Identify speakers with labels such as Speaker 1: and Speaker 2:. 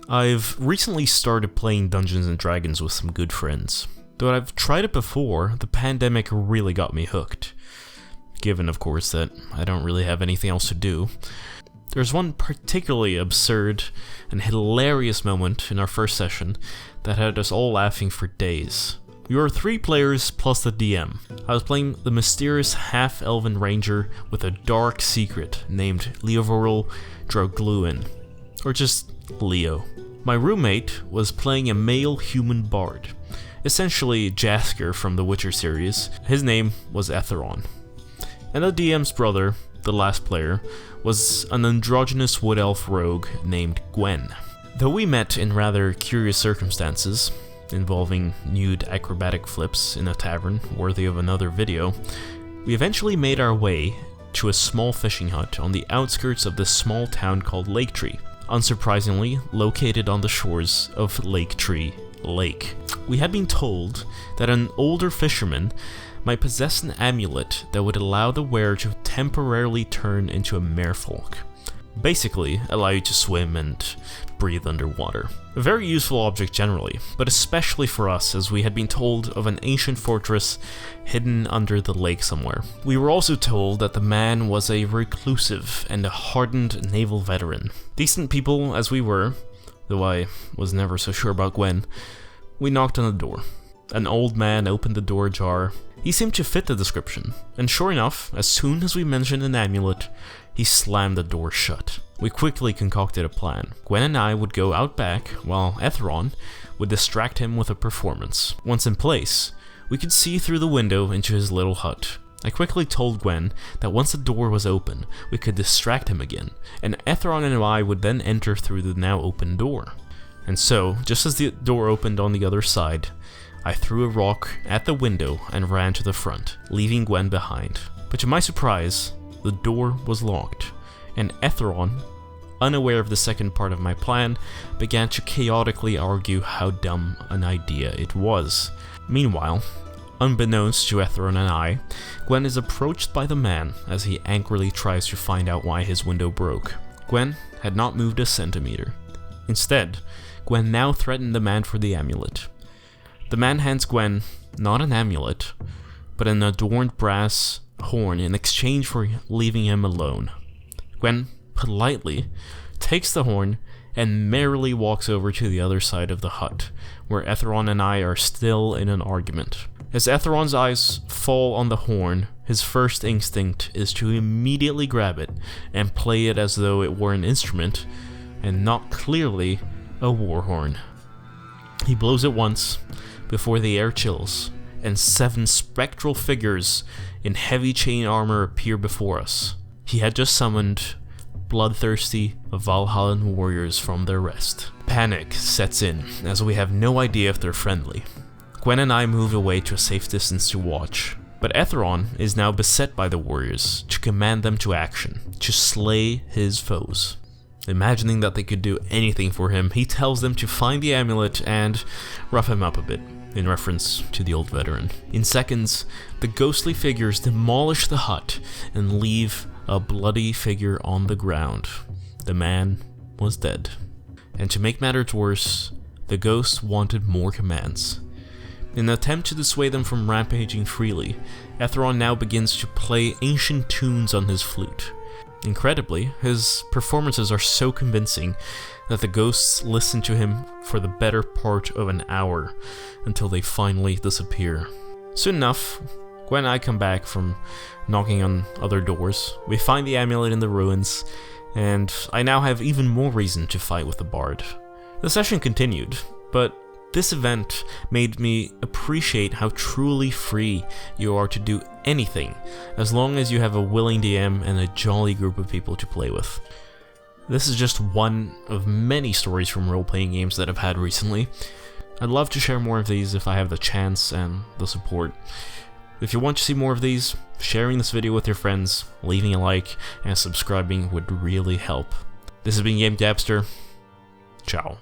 Speaker 1: I've recently started playing Dungeons & Dragons with some good friends. Though I've tried it before, the pandemic really got me hooked. Given, of course, that I don't really have anything else to do. There's one particularly absurd and hilarious moment in our first session that had us all laughing for days. We were 3 players plus the DM. I was playing the mysterious half-elven ranger with a dark secret named Leovoril Draugluin, or just Leo. My roommate was playing a male human bard, essentially Jaskier from the Witcher series. His name was Etheron. And the DM's brother, the last player, was an androgynous wood elf rogue named Gwen. Though we met in rather curious circumstances, involving nude acrobatic flips in a tavern worthy of another video, we eventually made our way to a small fishing hut on the outskirts of this small town called Lake Tree, unsurprisingly located on the shores of Lake Tree Lake. We had been told that an older fisherman might possess an amulet that would allow the wearer to temporarily turn into a merfolk. Basically, allow you to swim and breathe underwater. A very useful object generally, but especially for us as we had been told of an ancient fortress hidden under the lake somewhere. We were also told that the man was a reclusive and a hardened naval veteran. Decent people as we were, though I was never so sure about Gwen, we knocked on the door. An old man opened the door ajar. He seemed to fit the description, and sure enough, as soon as we mentioned an amulet, he slammed the door shut. We quickly concocted a plan. Gwen and I would go out back, while Etheron would distract him with a performance. Once in place, we could see through the window into his little hut. I quickly told Gwen that once the door was open, we could distract him again, and Etheron and I would then enter through the now open door. And so, just as the door opened on the other side, I threw a rock at the window and ran to the front, leaving Gwen behind. But to my surprise, the door was locked, and Etheron, unaware of the second part of my plan, began to chaotically argue how dumb an idea it was. Meanwhile, unbeknownst to Etheron and I, Gwen is approached by the man as he angrily tries to find out why his window broke. Gwen had not moved a centimeter. Instead, Gwen now threatened the man for the amulet. The man hands Gwen not an amulet, but an adorned brass horn in exchange for leaving him alone. Gwen politely takes the horn and merrily walks over to the other side of the hut, where Etheron and I are still in an argument. As Etheron's eyes fall on the horn, his first instinct is to immediately grab it and play it as though it were an instrument, and not clearly a war horn. He blows it once, before the air chills, and 7 spectral figures in heavy chain armor appear before us. He had just summoned bloodthirsty Valhallan warriors from their rest. Panic sets in, as we have no idea if they're friendly. Gwen and I moved away to a safe distance to watch, but Etheron is now beset by the warriors to command them to action, to slay his foes. Imagining that they could do anything for him, he tells them to find the amulet and rough him up a bit, in reference to the old veteran. In seconds, the ghostly figures demolish the hut and leave a bloody figure on the ground. The man was dead. And to make matters worse, the ghosts wanted more commands. In an attempt to dissuade them from rampaging freely, Etheron now begins to play ancient tunes on his flute. Incredibly, his performances are so convincing that the ghosts listen to him for the better part of an hour until they finally disappear. Soon enough, Gwen and I come back from knocking on other doors. We find the amulet in the ruins, and I now have even more reason to fight with the bard. The session continued, but this event made me appreciate how truly free you are to do anything, as long as you have a willing DM and a jolly group of people to play with. This is just one of many stories from role-playing games that I've had recently. I'd love to share more of these if I have the chance and the support. If you want to see more of these, sharing this video with your friends, leaving a like, and subscribing would really help. This has been GameGabster. Ciao.